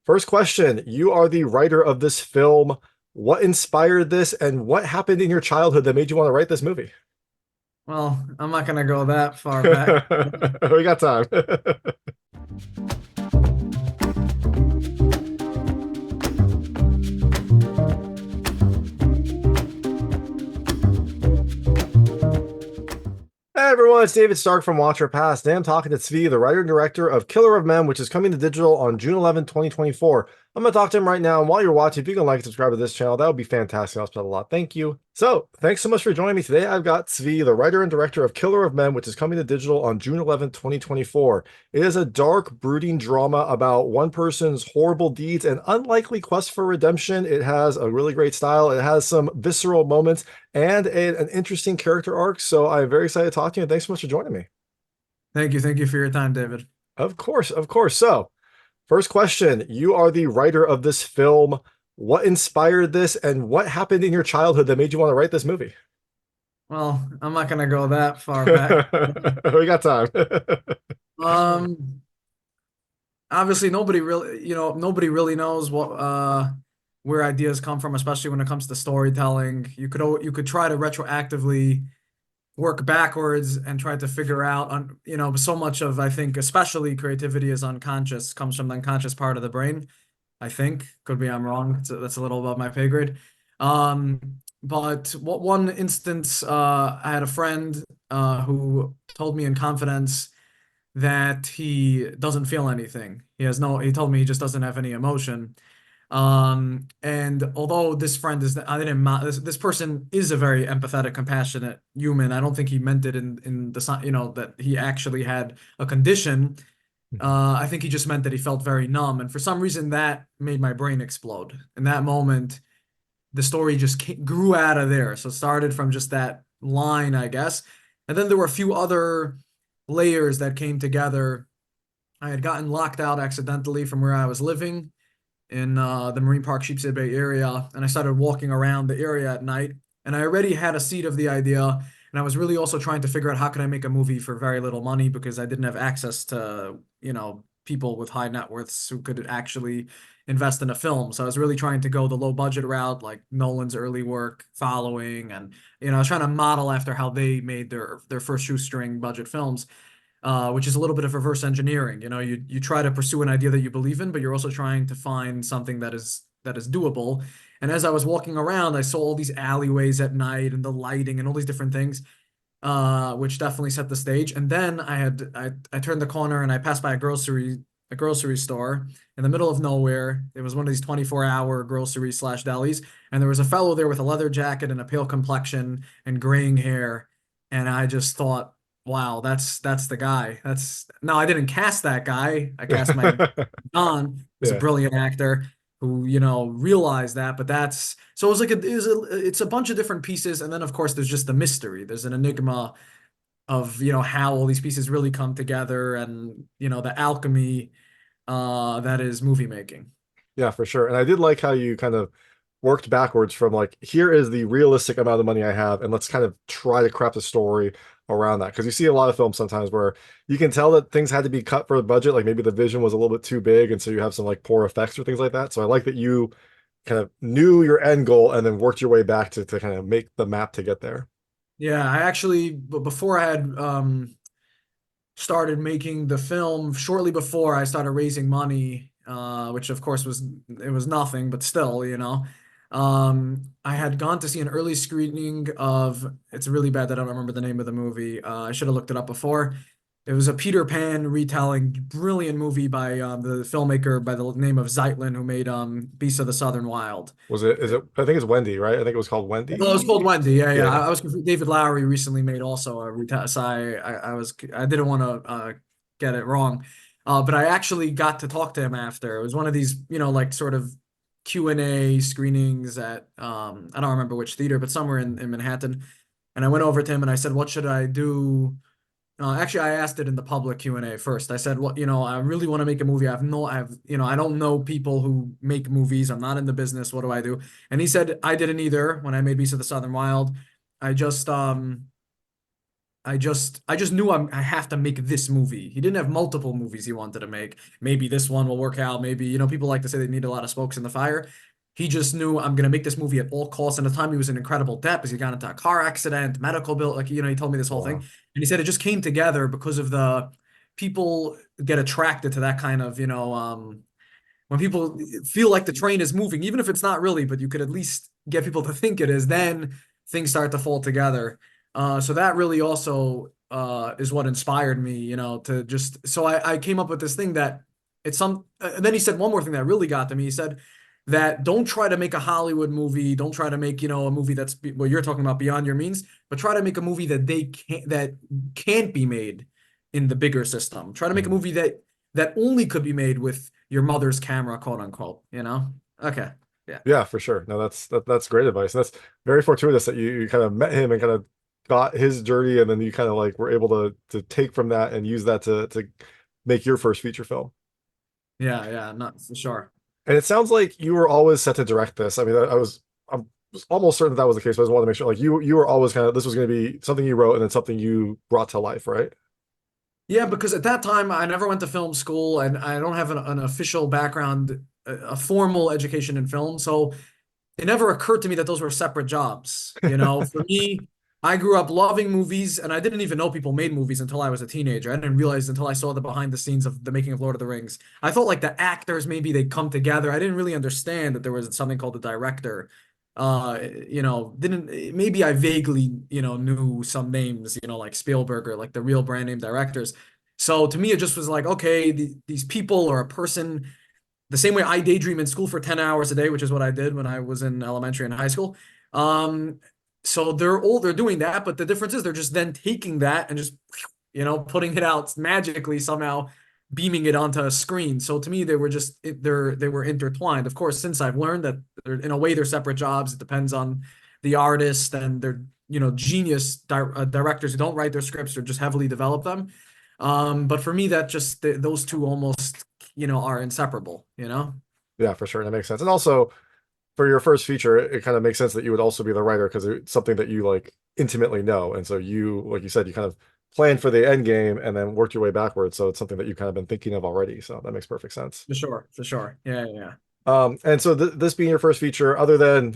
First question, you are the writer of this film. What inspired this and what happened in your childhood that made you want to write this movie? Well, I'm not gonna go that far back. We got time. Hey everyone, it's David Stark from Watch Your Past. Today I'm talking to Tzvi, the writer and director of Killer of Men, which is coming to digital on June 11, 2024. I'm going to talk to him right now, and while you're watching, if you can like and subscribe to this channel, that would be fantastic. That helps out a lot. Thank you. So, thanks so much for joining me today. I've got Tzvi, the writer and director of Killer of Men, which is coming to digital on June 11, 2024. It is a dark, brooding drama about one person's horrible deeds and unlikely quest for redemption. It has a really great style. It has some visceral moments and an interesting character arc. So I'm very excited to talk to you, and thanks so much for joining me. Thank you for your time, David. Of course, of course. So, first question, you are the writer of this film. What inspired this and what happened in your childhood that made you want to write this movie? Well, I'm not gonna go that far back. We got time. Um, Obviously nobody really knows what where ideas come from, especially when it comes to storytelling. You could try to retroactively work backwards and try to figure out so much of, I think, especially creativity is unconscious, comes from the unconscious part of the brain. I think. Could be I'm wrong. That's a little above my pay grade. Um, but what one instance, I had a friend who told me in confidence that he doesn't feel anything. He told me he just doesn't have any emotion. And although this friend is, I didn't, this person is a very empathetic, compassionate human. I don't think he meant it in that he actually had a condition. I think he just meant that he felt very numb. And for some reason, that made my brain explode. In that moment, the story just grew out of there. So it started from just that line, I guess. And then there were a few other layers that came together. I had gotten locked out accidentally from where I was living in the Marine Park Sheepshead Bay area. And I started walking around the area at night. And I already had a seed of the idea. And I was really also trying to figure out how can I make a movie for very little money because I didn't have access to, people with high net worths who could actually invest in a film. So I was really trying to go the low budget route, like Nolan's early work, Following, and I was trying to model after how they made their first shoestring budget films, which is a little bit of reverse engineering. You try to pursue an idea that you believe in, but you're also trying to find something that is doable. And as I was walking around, I saw all these alleyways at night and the lighting and all these different things, which definitely set the stage. And then I turned the corner and I passed by a grocery store in the middle of nowhere. It was one of these 24-hour grocery slash delis, and there was a fellow there with a leather jacket and a pale complexion and graying hair, and I just thought, wow, that's the guy. That's No, I didn't cast that guy. I cast my Don, who's a Yeah. brilliant actor who realized that. But that's so it's a bunch of different pieces, and then of course there's just the mystery. There's an enigma of how all these pieces really come together, and the alchemy that is movie making. Yeah, for sure. And I did like how you kind of worked backwards from like, here is the realistic amount of money I have, and let's kind of try to craft a story around that. Because you see a lot of films sometimes where you can tell that things had to be cut for the budget, like maybe the vision was a little bit too big, and so you have some like poor effects or things like that. So I like that you kind of knew your end goal and then worked your way back to kind of make the map to get there. Yeah, I actually, but before I had started making the film, shortly before I started raising money, which of course was nothing, but still, I had gone to see an early screening of. It's really bad that I don't remember the name of the movie. I should have looked it up before. It was a Peter Pan retelling, brilliant movie by the filmmaker by the name of Zeitlin, who made Beasts of the Southern Wild. Was it, is it, I think it's Wendy, right? I think it was called Well, it was Wendy. called Wendy. Yeah, yeah. Yeah. I was confused. David Lowery recently made also a retell. So I didn't want to get it wrong, but I actually got to talk to him after. It was one of these, like sort of Q&A screenings at I don't remember which theater, but somewhere in Manhattan. And I went over to him and I said, "What should I do?" Actually, I asked it in the public Q&A first. I said, "What, I really want to make a movie. I don't know people who make movies. I'm not in the business. What do I do?" And he said, "I didn't either when I made Beast of the Southern Wild. I just I just knew I have to make this movie. He didn't have multiple movies he wanted to make. Maybe this one will work out. Maybe, people like to say they need a lot of spokes in the fire. He just knew I'm gonna make this movie at all costs. And at the time he was in incredible debt because he got into a car accident, medical bill, like he told me this whole thing. Wow. And he said it just came together because of the people get attracted to that kind of, when people feel like the train is moving, even if it's not really, but you could at least get people to think it is, then things start to fall together. So that really also is what inspired me, to just, so I came up with this thing that and then he said one more thing that really got to me. He said that don't try to make a Hollywood movie. Don't try to make, a movie that's what you're talking about beyond your means, but try to make a movie that can't be made in the bigger system. Try to make a Mhm. movie that only could be made with your mother's camera, quote unquote. Okay. Yeah. Yeah, for sure. No, that's great advice. That's very fortuitous that you kind of met him and kind of got his journey, and then you kind of like were able to take from that and use that to make your first feature film. Yeah. Yeah. Not for sure. And it sounds like you were always set to direct this. I mean, I was almost certain that was the case, but I just wanted to make sure like you were always kind of this was going to be something you wrote and then something you brought to life, right? Yeah, because at that time I never went to film school and I don't have an official background, a formal education in film. So it never occurred to me that those were separate jobs. For me, I grew up loving movies and I didn't even know people made movies until I was a teenager. I didn't realize until I saw the behind the scenes of the making of Lord of the Rings. I thought like the actors, maybe they come together. I didn't really understand that there was something called a director. Didn't maybe I vaguely, knew some names, like Spielberg or like the real brand name directors. So to me, it just was like, okay, these people or a person the same way I daydream in school for 10 hours a day, which is what I did when I was in elementary and high school. Um, so they're doing that, but the difference is they're just then taking that and just, putting it out magically somehow, beaming it onto a screen. So to me, they were just they were intertwined. Of course, since I've learned that in a way they're separate jobs, it depends on the artist and they're, genius directors who don't write their scripts or just heavily develop them. But for me, that just those two almost are inseparable. Yeah, for sure. That makes sense. And also for your first feature, it kind of makes sense that you would also be the writer because it's something that you like intimately know. And so you, like you said, you kind of planned for the end game and then worked your way backwards. So it's something that you've kind of been thinking of already. So that makes perfect sense. For sure, for sure. Yeah, yeah, yeah. And so this being your first feature, other than,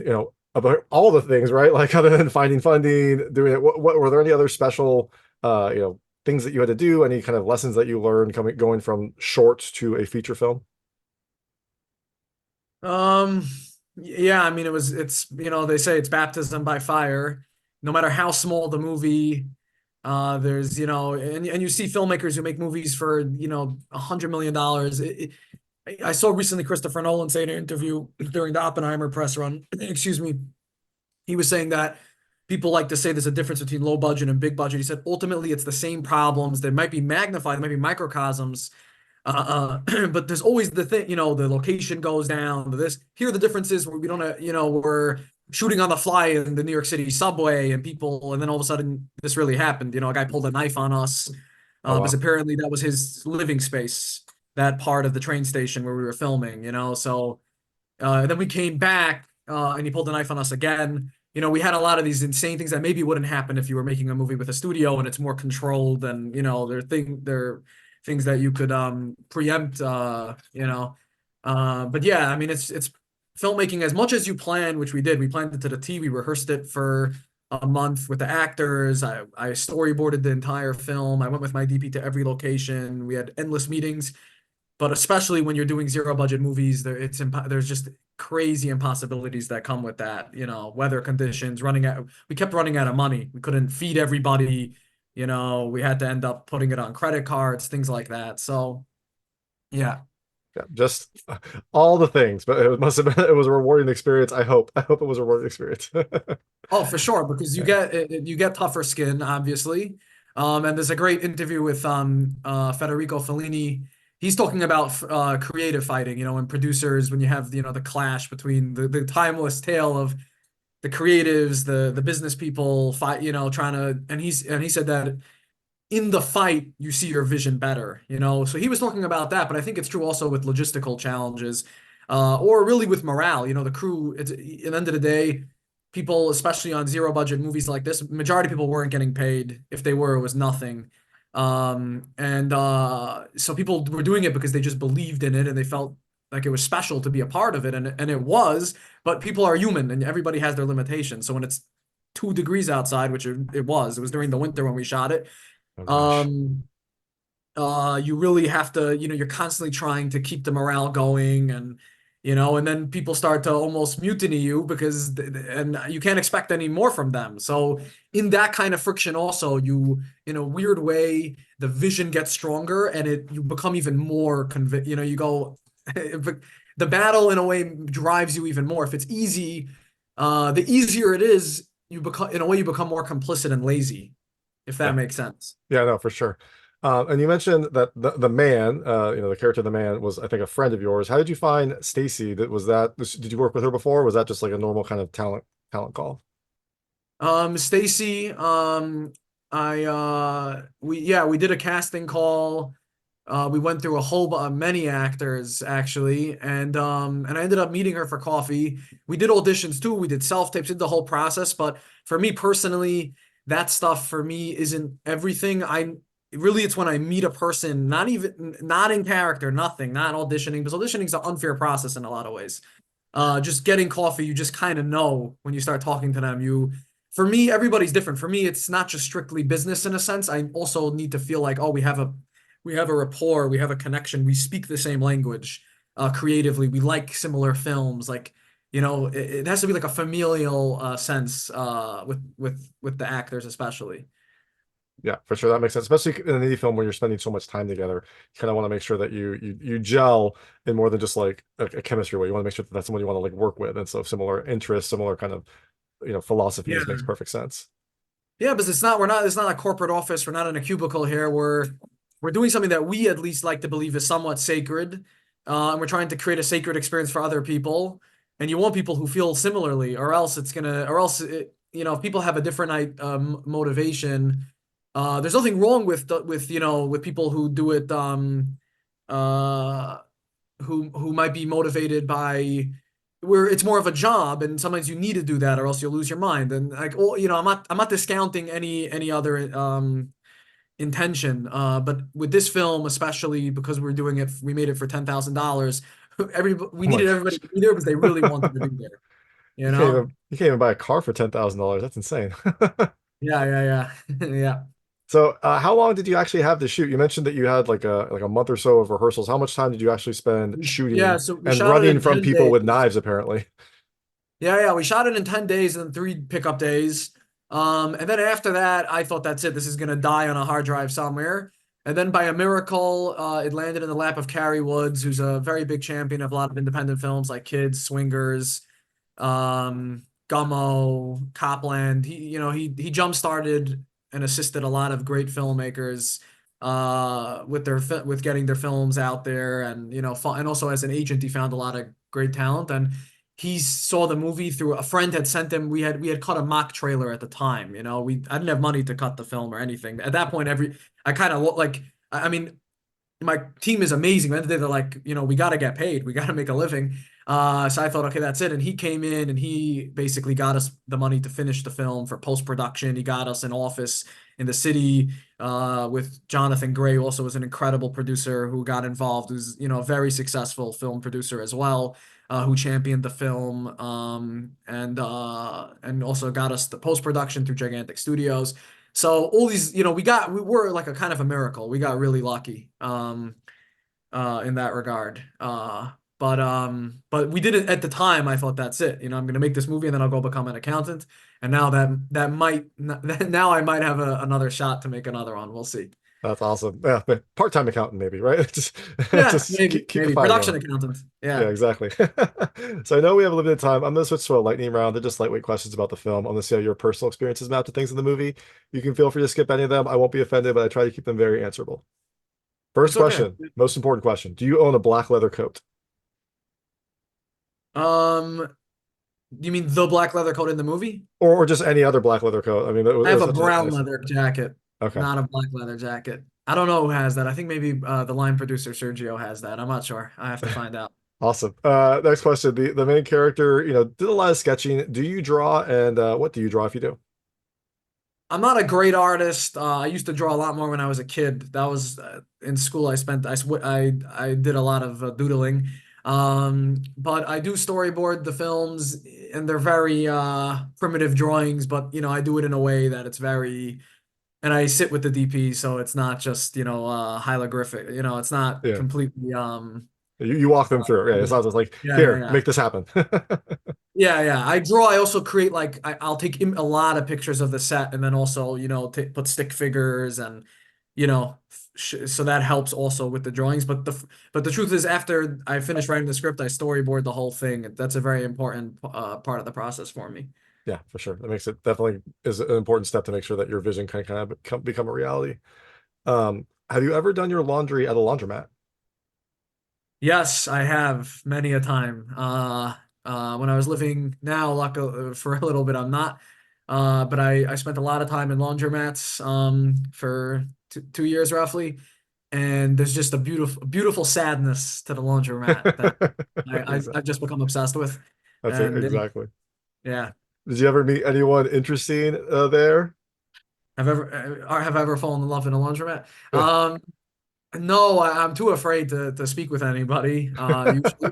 about all the things, right? Like other than finding funding, doing it, what were there any other special, things that you had to do? Any kind of lessons that you learned going from shorts to a feature film? Um, yeah, I mean, they say it's baptism by fire. No matter how small the movie, there's, and you see filmmakers who make movies for, $100 million. I saw recently Christopher Nolan say in an interview during the Oppenheimer press run, excuse me, he was saying that people like to say there's a difference between low budget and big budget. He said ultimately it's the same problems. They might be magnified, they might be microcosms. But there's always the thing, the location goes down. This here, the difference is we don't, we're shooting on the fly in the New York City subway, and then all of a sudden this really happened. A guy pulled a knife on us, Oh, because wow. apparently that was his living space, that part of the train station where we were filming. So then we came back, and he pulled a knife on us again. We had a lot of these insane things that maybe wouldn't happen if you were making a movie with a studio and it's more controlled and they're things that you could preempt. But yeah, I mean it's filmmaking as much as you plan, which we did. We planned it to the T. We rehearsed it for a month with the actors. I storyboarded the entire film. I went with my DP to every location. We had endless meetings. But especially when you're doing zero budget movies, there's just crazy impossibilities that come with that. Weather conditions, we kept running out of money. We couldn't feed everybody. We had to end up putting it on credit cards, things like that. So yeah. Yeah, just all the things, but it must have been it was a rewarding experience. I hope it was a rewarding experience. Oh, for sure, because Yeah. you get tougher skin, obviously. And there's a great interview with Federico Fellini. He's talking about creative fighting, and producers when you have the clash between the timeless tale of the creatives, the business people fight, trying to and he said that in the fight you see your vision better. So he was talking about that, but I think it's true also with logistical challenges, or really with morale. The crew, it's at the end of the day people, especially on zero budget movies like this, majority of people weren't getting paid. If they were, it was nothing. And so people were doing it because they just believed in it and they felt like it was special to be a part of it, and it was. But people are human, and everybody has their limitations. So when it's 2 degrees outside, which it was during the winter when we shot it. Oh gosh. Um, you really have to, you're constantly trying to keep the morale going, and then people start to almost mutiny you because and you can't expect any more from them. So in that kind of friction also, in a weird way, the vision gets stronger and you become even more you go the battle in a way drives you even more. If it's easy, the easier it is, you become more complicit and lazy, if that Yeah. makes sense. Yeah, no, for sure. And you mentioned that the man, the character of the man was, I think, a friend of yours. How did you find Stacie? Did you work with her before? Or was that just like a normal kind of talent call? Stacie, we did a casting call. We went through a many actors actually, and I ended up meeting her for coffee. We did auditions too. We did self-tapes, did the whole process. But for me personally, that stuff for me isn't everything. It's when I meet a person, not in character, nothing, not auditioning, because auditioning is an unfair process in a lot of ways. Just getting coffee, you just kind of know when you start talking to them. For me, everybody's different. For me, it's not just strictly business in a sense. I also need to feel like, oh, we have a rapport, we have a connection, we speak the same language, creatively, we like similar films, like, it has to be like a familial sense, with the actors especially. Yeah, for sure. That makes sense. Especially in an indie film when you're spending so much time together. You kind of want to make sure that you gel in more than just like a chemistry way. You want to make sure that that's someone you want to like work with. And so similar interests, similar kind of, philosophies makes Yeah. perfect sense. Yeah, but it's not a corporate office. We're not in a cubicle here. We're doing something that we at least like to believe is somewhat sacred. And we're trying to create a sacred experience for other people. And you want people who feel similarly, if people have a different motivation, there's nothing wrong with people who do it, uh, who might be motivated by where it's more of a job, and sometimes you need to do that or else you'll lose your mind. And like, oh, I'm not discounting any other intention, but with this film especially, because we made it for $10,000. We Oh my needed everybody gosh. to be there because they really wanted to be there, you know. You can't even buy a car for $10,000. That's insane. Yeah, yeah, yeah. Yeah. So, how long did you actually have to shoot? You mentioned that you had like a month or so of rehearsals. How much time did you actually spend Yeah, shooting so we and shot it running in from 10 people with days. knives, apparently? Yeah, yeah, we shot it in 10 days and 3 pickup days. And then after that, I thought that's it. This is gonna die on a hard drive somewhere. And then by a miracle, it landed in the lap of Carrie Woods, who's a very big champion of a lot of independent films like Kids, Swingers, Gummo, Copland. He jump started and assisted a lot of great filmmakers with getting their films out there, and and also as an agent, he found a lot of great talent. And he saw the movie through a friend had sent him. We had cut a mock trailer at the time. I didn't have money to cut the film or anything at that point. I kind of like. I mean, my team is amazing. They're like, we got to get paid. We got to make a living. So I thought, okay, that's it. And he came in and he basically got us the money to finish the film for post-production. He got us an office in the city, with Jonathan Gray, who also was an incredible producer who got involved, who's, a very successful film producer as well, who championed the film, and also got us the post-production through Gigantic Studios. So all these, we were like a kind of a miracle. We got really lucky, in that regard. But we did it at the time. I thought that's it. I'm going to make this movie and then I'll go become an accountant. And now that might now I might have another shot to make another one. We'll see. That's awesome. Yeah, but part-time accountant maybe, right? Just Yeah, just maybe keep the maybe fire production going. accountant. Yeah, Yeah. exactly. So I know we have a limited time. I'm gonna switch to a lightning round. They're just lightweight questions about the film. I'm gonna see how your personal experiences map to things in the movie. You can feel free to skip any of them. I won't be offended, but I try to keep them very answerable. First It's okay. question, most important question. Do you own a black leather coat? Um, you mean the black leather coat in the movie? Or just any other black leather coat? I mean, I have a such a brown nice. leather jacket, Okay. not a black leather jacket. I don't know who has that. I think maybe the line producer Sergio has that. I'm not sure. I have to find out. Awesome. Next question. The main character, did a lot of sketching. Do you draw, and what do you draw if you do? I'm not a great artist. I used to draw a lot more when I was a kid. That was in school. I did a lot of doodling. But I do storyboard the films, and they're very primitive drawings. But I do it in a way that it's very, and I sit with the DP, so it's not just hieroglyphic. It's not Yeah. completely You walk them through. Yeah, it's not just like, yeah, yeah, here, yeah. make this happen. Yeah, yeah. I draw. I also create like I'll take a lot of pictures of the set, and then also put stick figures and so that helps also with the drawings. But the truth is, after I finish writing the script, I storyboard the whole thing. That's a very important part of the process for me. Yeah, for sure. That makes it definitely is an important step to make sure that your vision can kind of become a reality. Have you ever done your laundry at a laundromat? Yes, I have many a time. When I was living now, for a little bit, I'm not. But I spent a lot of time in laundromats for 2 years roughly, and there's just a beautiful sadness to the laundromat that I've just become obsessed with. That's it, And exactly. yeah, Did you ever meet anyone interesting there? have ever fallen in love in a laundromat? Yeah. No, I'm too afraid to speak with anybody. Usually.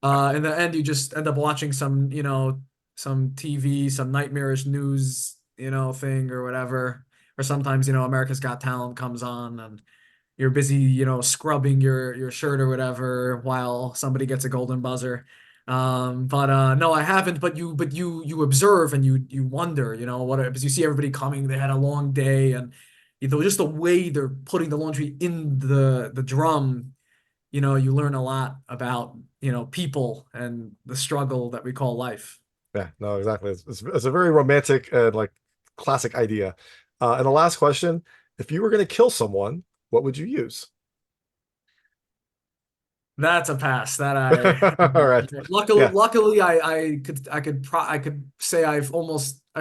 In the end, you just end up watching some TV, some nightmarish news, thing or whatever. Or sometimes, America's Got Talent comes on and you're busy, scrubbing your shirt or whatever while somebody gets a golden buzzer. But no, I haven't. But you observe and you wonder, what because you see everybody coming. They had a long day, and just the way they're putting the laundry in the drum, you learn a lot about, people and the struggle that we call life. Yeah, no, exactly. It's a very romantic and like classic idea. And the last question, if you were going to kill someone, what would you use? That's a pass. That All right. luckily, Yeah, luckily, I could say I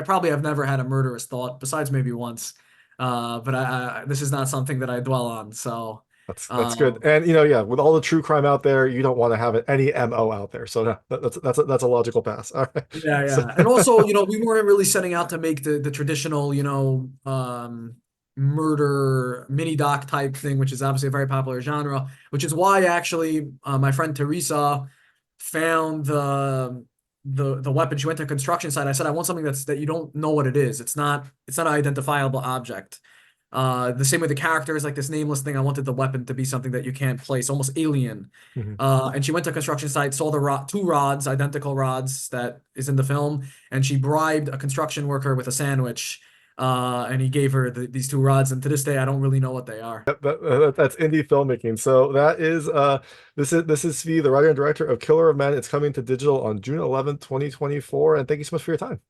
probably have never had a murderous thought besides maybe once. But this is not something that I dwell on. So, that's good. And yeah, with all the true crime out there, you don't want to have any MO out there. So no, that's a logical pass. All right. yeah, So yeah. And also, we weren't really setting out to make the traditional, murder mini doc type thing, which is obviously a very popular genre, which is why actually my friend Teresa found the weapon. She went to a construction site. I said, I want something that you don't know what it is. It's not an identifiable object. The same with the characters, like this nameless thing. I wanted the weapon to be something that you can't place, almost alien. mhm. And she went to a construction site, saw the two rods, identical rods that is in the film, and she bribed a construction worker with a sandwich. And he gave her these two rods, and to this day, I don't really know what they are. That's indie filmmaking. So that is this is Tzvi, the writer and director of Killer of Men. It's coming to digital on June 11th, 2024. And thank you so much for your time.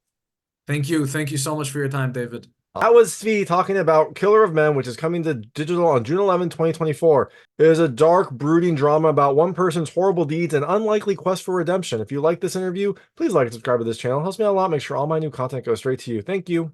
Thank you so much for your time, David. That was Tzvi talking about Killer of Men, which is coming to digital on June 11th, 2024. It is a dark, brooding drama about one person's horrible deeds and unlikely quest for redemption. If you like this interview, please like and subscribe to this channel. It helps me out a lot. Make sure all my new content goes straight to you. Thank you.